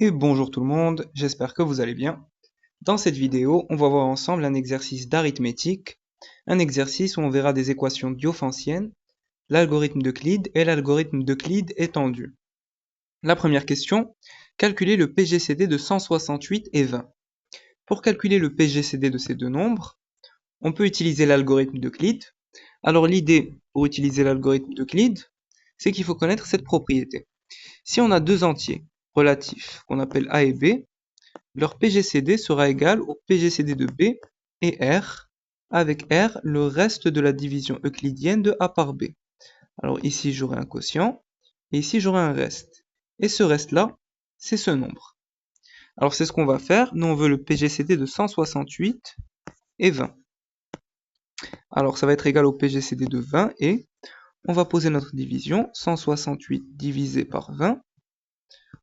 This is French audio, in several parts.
Et bonjour tout le monde, j'espère que vous allez bien. Dans cette vidéo, on va voir ensemble un exercice d'arithmétique, un exercice où on verra des équations diophantiennes, l'algorithme d'Euclide et l'algorithme d'Euclide étendu. La première question, calculer le PGCD de 168 et 20. Pour calculer le PGCD de ces deux nombres, on peut utiliser l'algorithme d'Euclide. Alors l'idée pour utiliser l'algorithme d'Euclide, c'est qu'il faut connaître cette propriété. Si on a deux entiers relatifs qu'on appelle A et B, leur PGCD sera égal au PGCD de B et R, avec R le reste de la division euclidienne de A par B. Alors ici j'aurai un quotient, et ici j'aurai un reste. Et ce reste-là, c'est ce nombre. Alors c'est ce qu'on va faire, nous on veut le PGCD de 168 et 20. Alors ça va être égal au PGCD de 20 et on va poser notre division, 168 divisé par 20.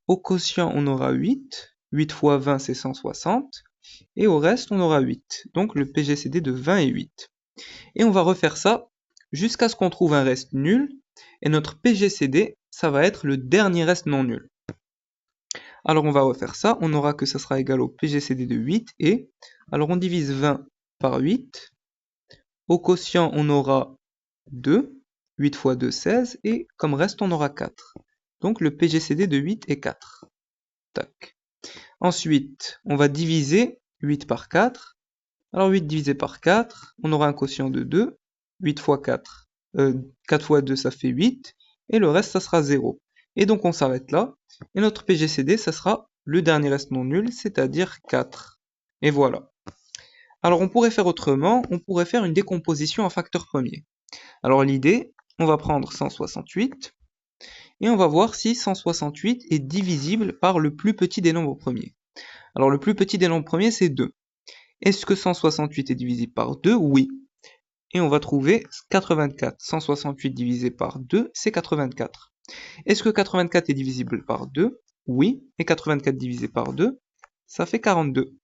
Au quotient on aura 8, 8 fois 20 c'est 160. Et au reste, on aura 8. Donc le PGCD de 20 et 8. Et on va refaire ça jusqu'à ce qu'on trouve un reste nul. Et notre PGCD, ça va être le dernier reste non nul. Alors on va refaire ça. On aura que ça sera égal au PGCD de 8. Et alors on divise 20 par 8. Au quotient, on aura 2. 8 fois 2, 16. Et comme reste, on aura 4. Donc le PGCD de 8 est 4. Tac. Ensuite, on va diviser 8 par 4. Alors 8 divisé par 4, on aura un quotient de 2. 8 fois 4, 4 fois 2, ça fait 8. Et le reste, ça sera 0. Et donc on s'arrête là. Et notre PGCD, ça sera le dernier reste non nul, c'est-à-dire 4. Et voilà. Alors on pourrait faire autrement, on pourrait faire une décomposition en facteurs premiers. Alors l'idée, on va prendre 168. Et on va voir si 168 est divisible par le plus petit des nombres premiers. Alors le plus petit des nombres premiers, c'est 2. Est-ce que 168 est divisible par 2? Oui. Et on va trouver 84. 168 divisé par 2, c'est 84. Est-ce que 84 est divisible par 2? Oui. Et 84 divisé par 2, ça fait 42.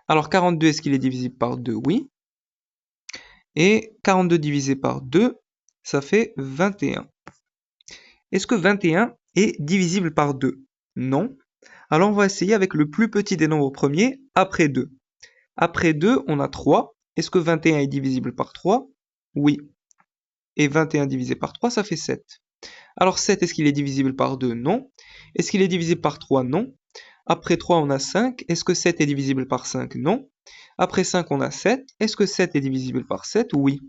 Alors 42, est-ce qu'il est divisible par 2? Oui. Et 42 divisé par 2, ça fait 21. Est-ce que 21 est divisible par 2? Non. Alors on va essayer avec le plus petit des nombres premiers, après 2. Après 2, on a 3. Est-ce que 21 est divisible par 3? Oui. Et 21 divisé par 3, ça fait 7. Alors 7, est-ce qu'il est divisible par 2? Non. Est-ce qu'il est divisible par 3? Non. Après 3, on a 5. Est-ce que 7 est divisible par 5? Non. Après 5, on a 7. Est-ce que 7 est divisible par 7? Oui.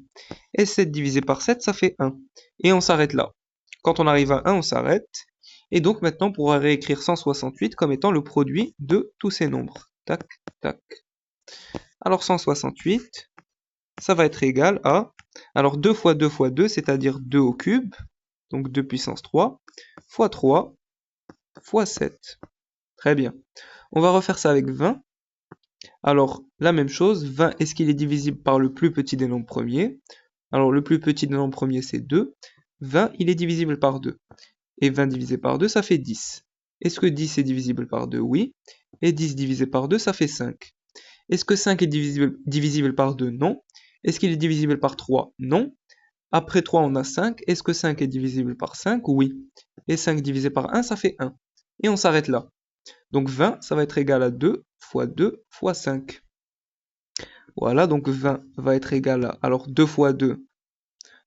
Et 7 divisé par 7, ça fait 1. Et on s'arrête là. Quand on arrive à 1, on s'arrête. Et donc maintenant, on pourra réécrire 168 comme étant le produit de tous ces nombres. Tac, tac. Alors 168, ça va être égal à... Alors 2 fois 2 fois 2, c'est-à-dire 2 au cube, donc 2 puissance 3, fois 3, fois 7. Très bien. On va refaire ça avec 20. Alors, la même chose, 20, est-ce qu'il est divisible par le plus petit des nombres premiers? Alors, le plus petit des nombres premiers, c'est 2. 20, il est divisible par 2. Et 20 divisé par 2, ça fait 10. Est-ce que 10 est divisible par 2? Oui. Et 10 divisé par 2, ça fait 5. Est-ce que 5 est divisible par 2? Non. Est-ce qu'il est divisible par 3? Non. Après 3, on a 5. Est-ce que 5 est divisible par 5? Oui. Et 5 divisé par 1, ça fait 1. Et on s'arrête là. Donc 20, ça va être égal à 2 fois 2 fois 5. Voilà, donc 20 va être égal à... Alors 2 fois 2,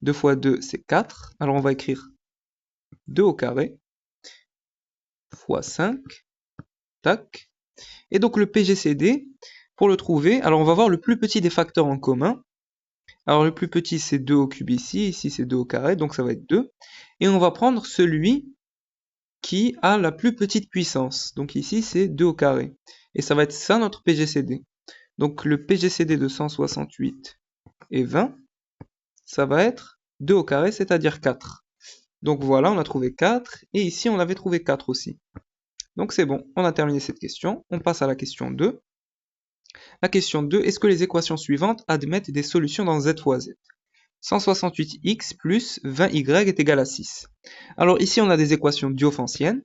2 fois 2, c'est 4. Alors on va écrire 2 au carré fois 5. Tac. Et donc le PGCD, pour le trouver, alors on va voir le plus petit des facteurs en commun. Alors le plus petit c'est 2 au cube ici c'est 2 au carré, donc ça va être 2. Et on va prendre celui qui a la plus petite puissance. Donc ici c'est 2 au carré. Et ça va être ça notre PGCD. Donc le PGCD de 168 et 20, ça va être 2 au carré, c'est-à-dire 4. Donc voilà, on a trouvé 4, et ici on avait trouvé 4 aussi. Donc c'est bon, on a terminé cette question. On passe à la question 2. La question 2, est-ce que les équations suivantes admettent des solutions dans z fois z? 168x plus 20y est égal à 6. Alors ici on a des équations diophantiennes,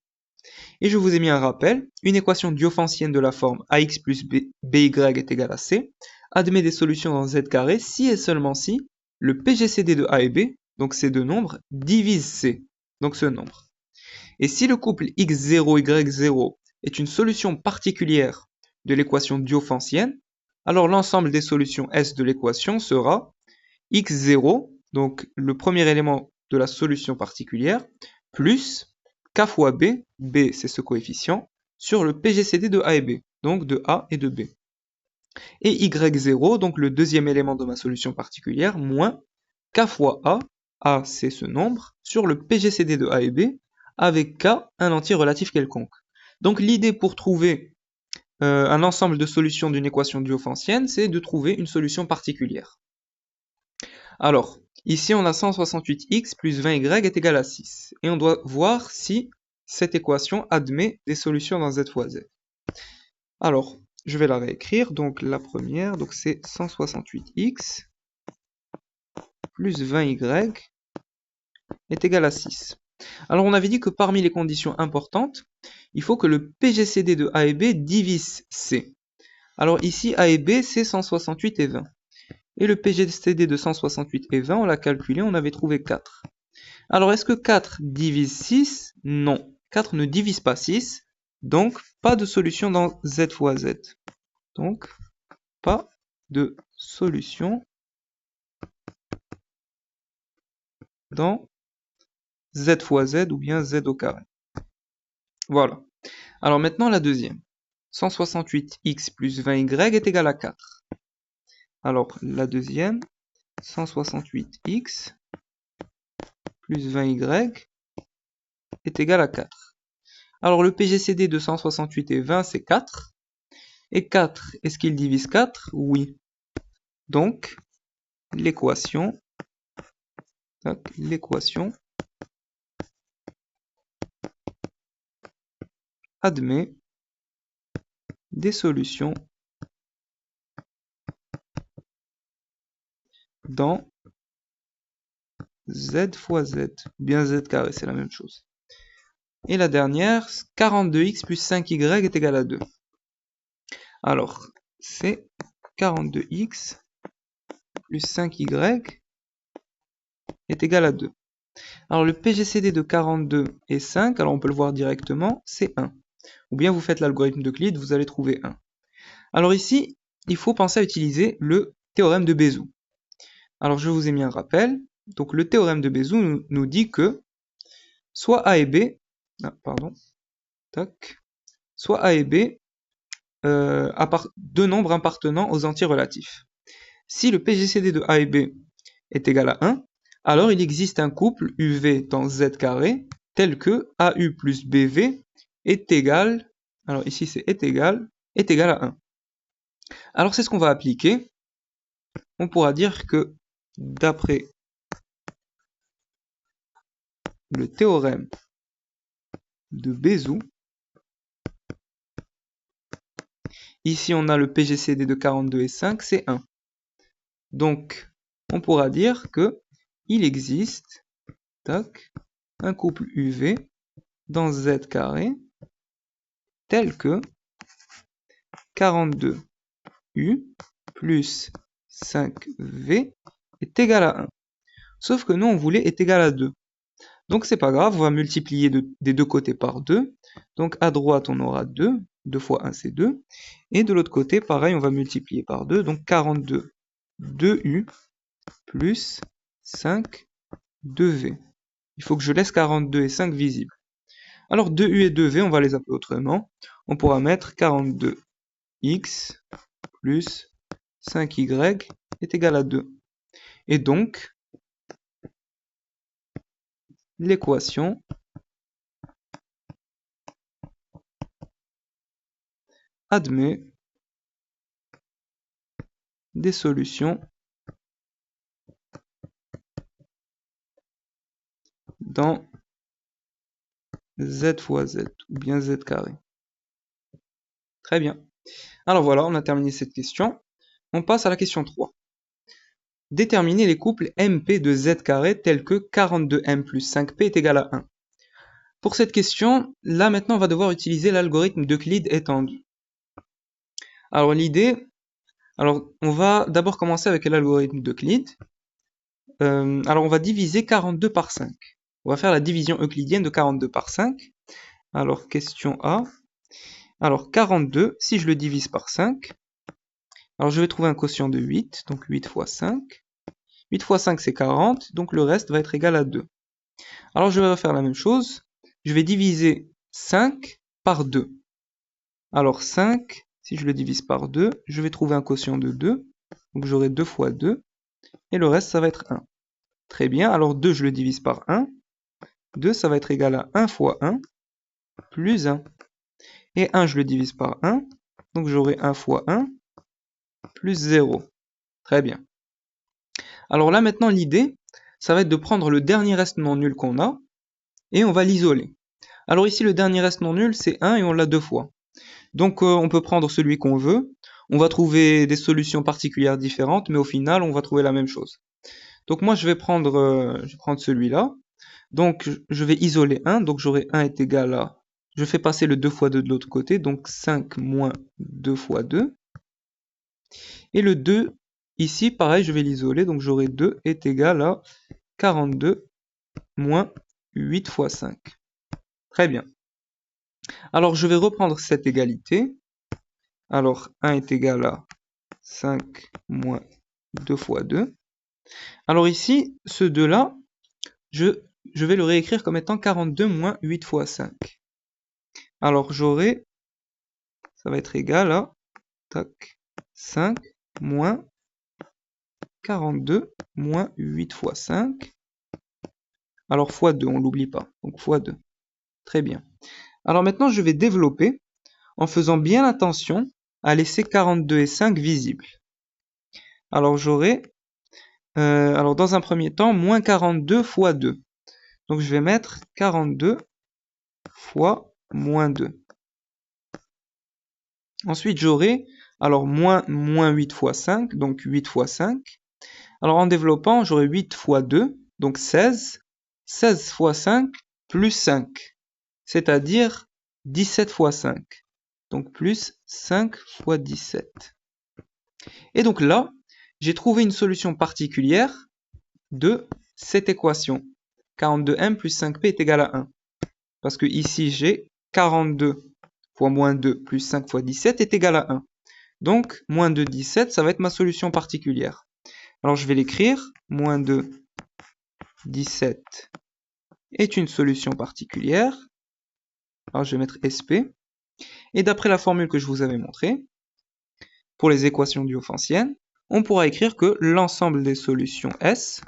et je vous ai mis un rappel. Une équation diophantienne de la forme ax plus by est égal à c admet des solutions dans z carré si et seulement si le PGCD de a et b, donc ces deux nombres, divise c, donc ce nombre. Et si le couple x0, y0 est une solution particulière de l'équation diophantienne, alors l'ensemble des solutions S de l'équation sera x0, donc le premier élément de la solution particulière, plus k fois b, b c'est ce coefficient, sur le PGCD de A et B, donc de A et de B. Et y0, donc le deuxième élément de ma solution particulière, moins k fois A c'est ce nombre, sur le PGCD de A et B, avec k un entier relatif quelconque. Donc l'idée pour trouver un ensemble de solutions d'une équation diophantienne, c'est de trouver une solution particulière. Alors, ici on a 168x plus 20y est égal à 6. Et on doit voir si cette équation admet des solutions dans z fois z. Alors, je vais la réécrire. Donc la première, donc c'est 168x plus 20y est égal à 6. Alors on avait dit que parmi les conditions importantes, il faut que le PGCD de A et B divise C. Alors ici A et B c'est 168 et 20. Et le PGCD de 168 et 20, on l'a calculé, on avait trouvé 4. Alors est-ce que 4 divise 6? Non. 4 ne divise pas 6, donc pas de solution dans z fois z. Donc pas de solution dans z fois z ou bien z au carré. Voilà. Alors maintenant la deuxième. 168x plus 20y est égal à 4. Alors la deuxième, 168x plus 20y est égal à 4. Alors le PGCD de 168 et 20 c'est 4. Et 4, est-ce qu'il divise 4? Oui. Donc l'équation admet des solutions dans z fois z, bien z carré, c'est la même chose. Et la dernière, 42x plus 5y est égal à 2. Alors, c'est 42x plus 5y est égal à 2. Alors, le PGCD de 42 et 5, alors on peut le voir directement, c'est 1. Ou bien vous faites l'algorithme d'Euclide, vous allez trouver 1. Alors ici, il faut penser à utiliser le théorème de Bézout. Alors, je vous ai mis un rappel. Donc, le théorème de Bézout nous dit que soit A et B, soit A et B, deux nombres appartenant aux entiers relatifs. Si le PGCD de A et B est égal à 1, alors il existe un couple UV dans Z carré tel que AU plus BV est égal, alors ici c'est est égal à 1. Alors c'est ce qu'on va appliquer. On pourra dire que d'après le théorème de Bézout, ici on a le PGCD de 42 et 5, c'est 1. Donc on pourra dire que il existe un couple UV dans Z carré tel que 42U plus 5V est égal à 1. Sauf que nous, on voulait est égal à 2. Donc c'est pas grave, on va multiplier des deux côtés par 2. Donc à droite, on aura 2. 2 fois 1, c'est 2. Et de l'autre côté, pareil, on va multiplier par 2. Donc 42, 2U plus 5, 2V. Il faut que je laisse 42 et 5 visibles. Alors 2U et 2V, on va les appeler autrement. On pourra mettre 42x plus 5y est égal à 2. Et donc, l'équation admet des solutions dans z fois z, ou bien z carré. Très bien. Alors voilà, on a terminé cette question. On passe à la question 3. Déterminer les couples MP de z carré tels que 42m plus 5p est égal à 1. Pour cette question, là maintenant on va devoir utiliser l'algorithme d'Euclide étendu. Alors on va d'abord commencer avec l'algorithme d'Euclide. Alors on va diviser 42 par 5. On va faire la division euclidienne de 42 par 5. Alors question A, Alors 42, si je le divise par 5, alors je vais trouver un quotient de 8, donc 8 fois 5. 8 fois 5 c'est 40, donc le reste va être égal à 2. Alors je vais refaire la même chose, je vais diviser 5 par 2. Alors 5, si je le divise par 2, je vais trouver un quotient de 2, donc j'aurai 2 fois 2, et le reste ça va être 1. Très bien, alors 2 je le divise par 1, 2 ça va être égal à 1 fois 1, plus 1. Et 1 je le divise par 1, donc j'aurai 1 fois 1, plus 0. Très bien. Alors là maintenant l'idée, ça va être de prendre le dernier reste non nul qu'on a, et on va l'isoler. Alors ici le dernier reste non nul c'est 1 et on l'a 2 fois. Donc on peut prendre celui qu'on veut, on va trouver des solutions particulières différentes, mais au final on va trouver la même chose. Donc moi je vais prendre celui-là, donc je vais isoler 1, donc j'aurai 1 est égal à, je fais passer le 2 fois 2 de l'autre côté, donc 5 moins 2 fois 2, et le 2, ici pareil je vais l'isoler, donc j'aurai 2 est égal à 42 moins 8 fois 5. Très bien. Alors je vais reprendre cette égalité, alors 1 est égal à 5 moins 2 fois 2. Alors ici, ce 2-là, je vais le réécrire comme étant 42 moins 8 fois 5. Alors j'aurai, ça va être égal à tac, 5 moins 42 moins 8 fois 5. Alors fois 2, on l'oublie pas, donc fois 2. Très bien. Alors maintenant, je vais développer en faisant bien attention à laisser 42 et 5 visibles. Alors j'aurai, alors dans un premier temps, moins 42 fois 2. Donc je vais mettre 42 fois moins 2. Ensuite j'aurai, alors moins 8 fois 5, donc 8 fois 5. Alors en développant, j'aurai 8 fois 2, donc 16. 16 fois 5 plus 5, c'est-à-dire 17 fois 5. Donc plus 5 fois 17. Et donc là, j'ai trouvé une solution particulière de cette équation. 42m plus 5p est égal à 1. Parce que ici, j'ai 42 fois moins 2 plus 5 fois 17 est égal à 1. Donc, moins 2, 17, ça va être ma solution particulière. Alors, je vais l'écrire. Moins 2, 17 est une solution particulière. Alors, je vais mettre SP. Et d'après la formule que je vous avais montrée, pour les équations diophantiennes, on pourra écrire que l'ensemble des solutions S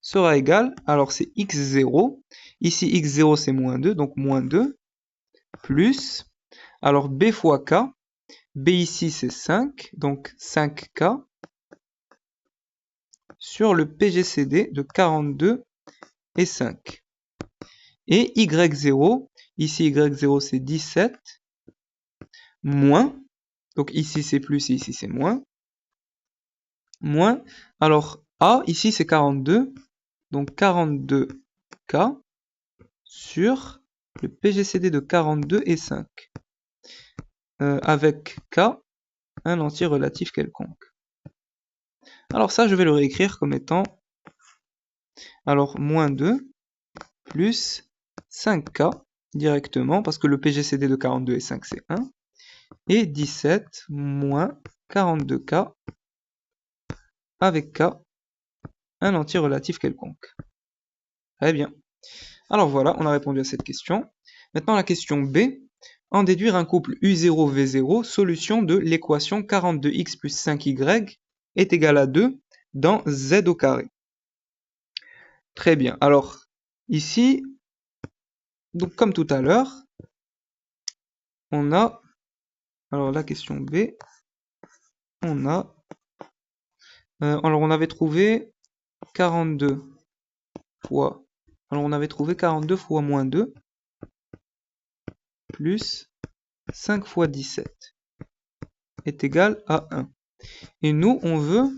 sera égal, alors c'est x0, ici x0 c'est moins 2, donc moins 2, plus, alors b fois k, b ici c'est 5, donc 5k, sur le PGCD de 42 et 5. Et y0, ici y0 c'est 17, moins, donc ici c'est plus et ici c'est moins, moins, alors a ici c'est 42, donc 42k sur le PGCD de 42 et 5. Avec k, un entier relatif quelconque. Alors ça, je vais le réécrire comme étant, alors moins 2 plus 5k directement, parce que le PGCD de 42 et 5 c'est 1, et 17 moins 42k avec k, un entier relatif quelconque. Très bien. Alors voilà, on a répondu à cette question. Maintenant la question B, en déduire un couple U0V0, solution de l'équation 42x plus 5y est égal à 2 dans z au carré. Très bien, alors ici, donc comme tout à l'heure, on a, alors la question B, on a, alors on avait trouvé 42 fois, alors on avait trouvé 42 fois moins 2, plus 5 fois 17, est égal à 1. Et nous, on veut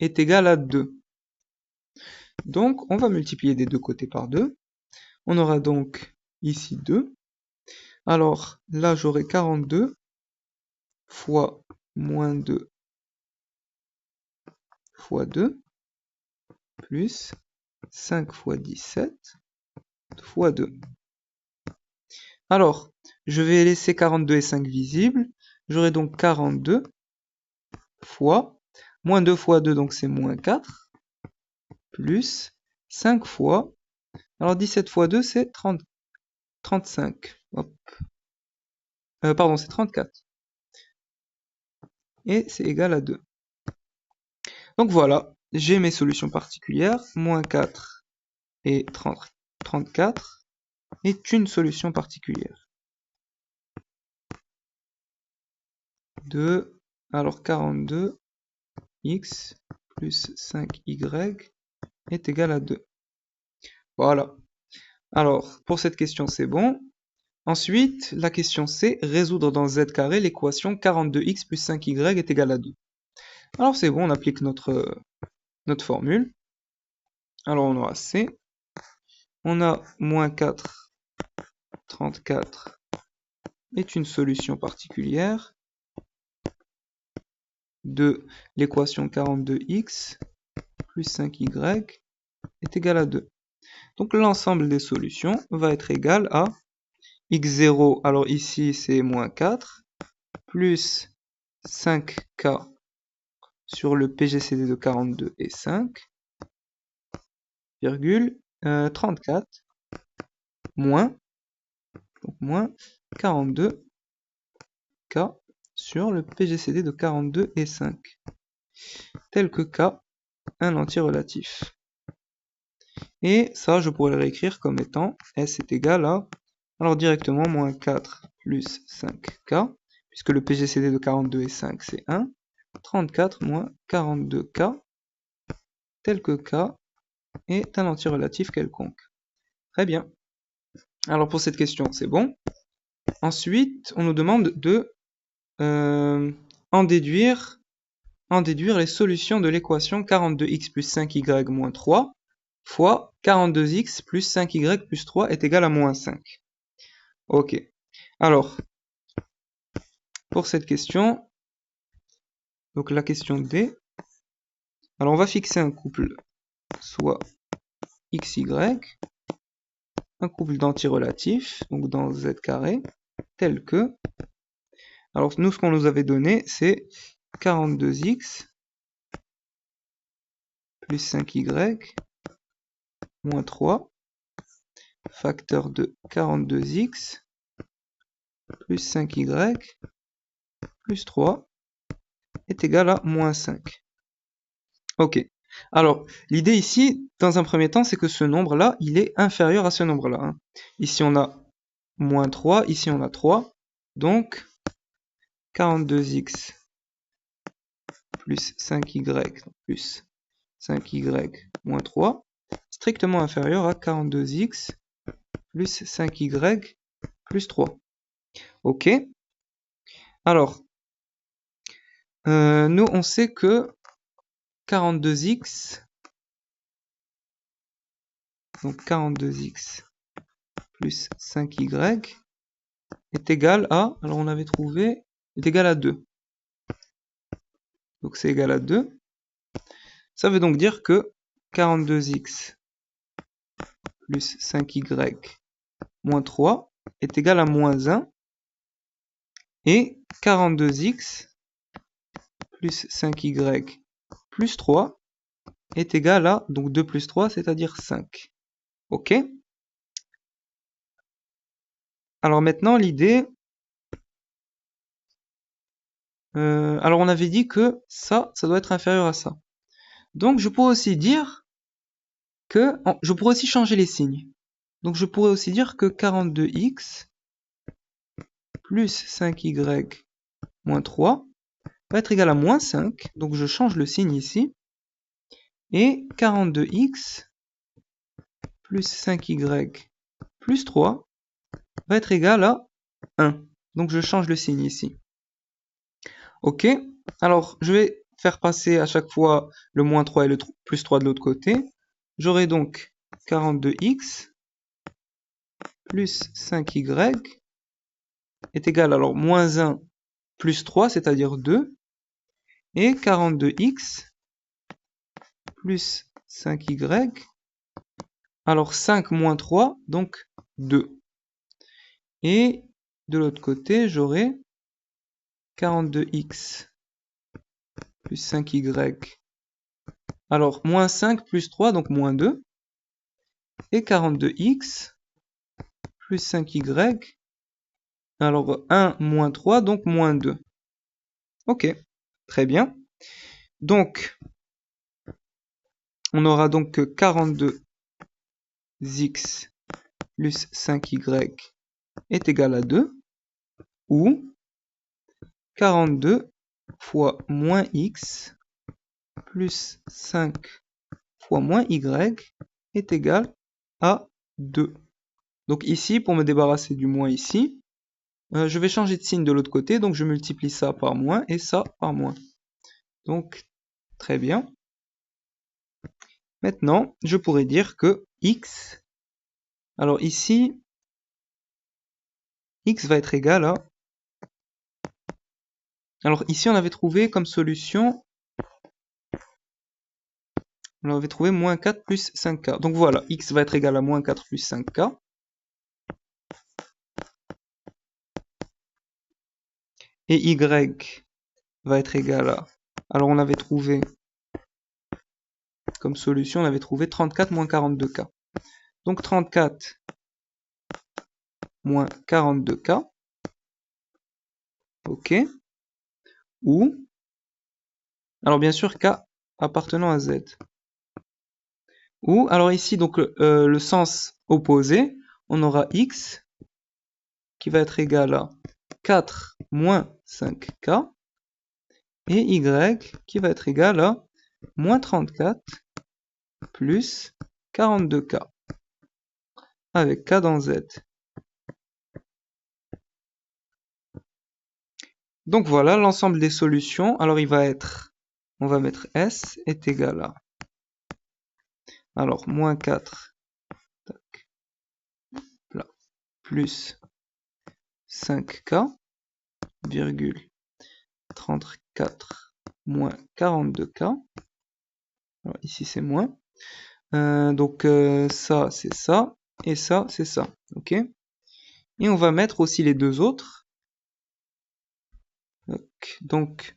est égal à 2. Donc, on va multiplier des deux côtés par 2. On aura donc ici 2. Alors, là, j'aurai 42 fois moins 2 fois 2 plus 5 fois 17 fois 2. Alors, je vais laisser 42 et 5 visibles. J'aurai donc 42 fois, moins 2 fois 2, donc c'est moins 4, plus 5 fois, alors 17 fois 2, c'est 35. Hop. Pardon, c'est 34. Et c'est égal à 2. Donc voilà, j'ai mes solutions particulières. Moins 4 et 34 est une solution particulière. Alors 42, x plus 5y est égal à 2. Voilà. Alors, pour cette question, c'est bon. Ensuite, la question C, résoudre dans z carré l'équation 42x plus 5y est égal à 2. Alors c'est bon, on applique notre formule. Alors on aura C. On a moins 4, 34 est une solution particulière de l'équation 42x plus 5y est égal à 2. Donc l'ensemble des solutions va être égal à x0, alors ici c'est moins 4, plus 5k sur le PGCD de 42 et 5, virgule 34, moins 42k sur le PGCD de 42 et 5, tel que k un entier relatif. Et ça, je pourrais le réécrire comme étant S est égal à, alors directement, moins 4 plus 5k, puisque le PGCD de 42 et 5, c'est 1, 34 moins 42k, tel que k est un entier relatif quelconque. Très bien. Alors pour cette question, c'est bon. Ensuite, on nous demande de en déduire les solutions de l'équation 42x plus 5y moins 3 fois 42x plus 5y plus 3 est égal à moins 5. Ok. Alors, pour cette question, donc la question D, alors on va fixer un couple, soit xy, un couple d'entiers relatifs, donc dans z carré, tel que, alors nous ce qu'on nous avait donné, c'est 42x plus 5y moins 3, facteur de 42x plus 5y plus 3 est égal à moins 5. Ok. Alors, l'idée ici, dans un premier temps, c'est que ce nombre-là, il est inférieur à ce nombre-là. Hein. Ici, on a moins 3, ici, on a 3. Donc, 42x plus 5y plus 5y moins 3, strictement inférieur à 42x plus 5y plus 3. Ok. Alors, nous, on sait que 42x, donc 42x plus 5y est égal à, alors on avait trouvé, est égal à 2. Donc c'est égal à 2. Ça veut donc dire que 42x plus 5y moins 3 est égal à moins 1. Et 42x plus 5y plus 3 est égal à, donc 2 plus 3, c'est-à-dire 5. Ok? Alors maintenant, l'idée... alors on avait dit que ça doit être inférieur à ça. Donc je pourrais aussi dire que... je pourrais aussi changer les signes. Donc je pourrais aussi dire que 42x plus 5y moins 3 va être égal à moins 5. Donc je change le signe ici. Et 42x plus 5y plus 3 va être égal à 1. Donc je change le signe ici. Ok. Alors je vais faire passer à chaque fois le moins 3 et le plus 3 de l'autre côté. J'aurai donc 42x plus 5y est égal à alors moins 1 plus 3, c'est-à-dire 2. Et 42x plus 5y, alors 5 moins 3, donc 2. Et de l'autre côté, j'aurai 42x plus 5y. Alors, moins 5 plus 3, donc moins 2. Et 42x plus 5y. Alors, 1 moins 3, donc moins 2. Ok, très bien. Donc, on aura donc que 42x plus 5y est égal à 2. Ou 42 fois moins x plus 5 fois moins y est égal à 2. Donc ici, pour me débarrasser du moins ici, je vais changer de signe de l'autre côté, donc je multiplie ça par moins et ça par moins. Donc, très bien. Maintenant, je pourrais dire que x, alors ici, x va être égal à... Alors ici, on avait trouvé comme solution, on avait trouvé moins 4 plus 5k. Donc voilà, x va être égal à moins 4 plus 5k. Et y va être égal à... Alors on avait trouvé, comme solution, on avait trouvé 34 moins 42k. Donc 34 moins 42k. Ok. Ou, alors bien sûr, k appartenant à z. Ou, alors ici, donc le sens opposé, on aura x qui va être égal à 4 moins 5k. Et y qui va être égal à moins 34 plus 42k. Avec k dans z. Donc voilà l'ensemble des solutions. Alors il va être, on va mettre S est égal à, alors moins 4, tac, là, plus 5k, virgule 34 moins 42k. Alors ici c'est moins. Donc ça c'est ça, et ça c'est ça. Ok. Et on va mettre aussi les deux autres. Donc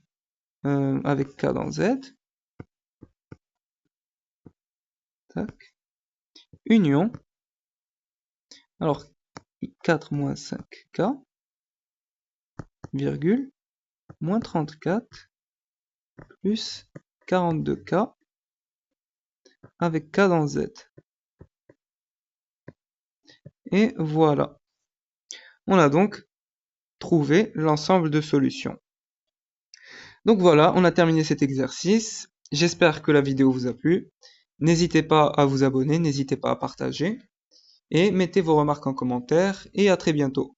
avec k dans z. Tac. Union. Alors 4 moins 5k, virgule, moins 34, plus 42k, avec k dans z. Et voilà. On a donc trouvé l'ensemble de solutions. Donc voilà, on a terminé cet exercice. J'espère que la vidéo vous a plu. N'hésitez pas à vous abonner, n'hésitez pas à partager. Et mettez vos remarques en commentaire. Et à très bientôt.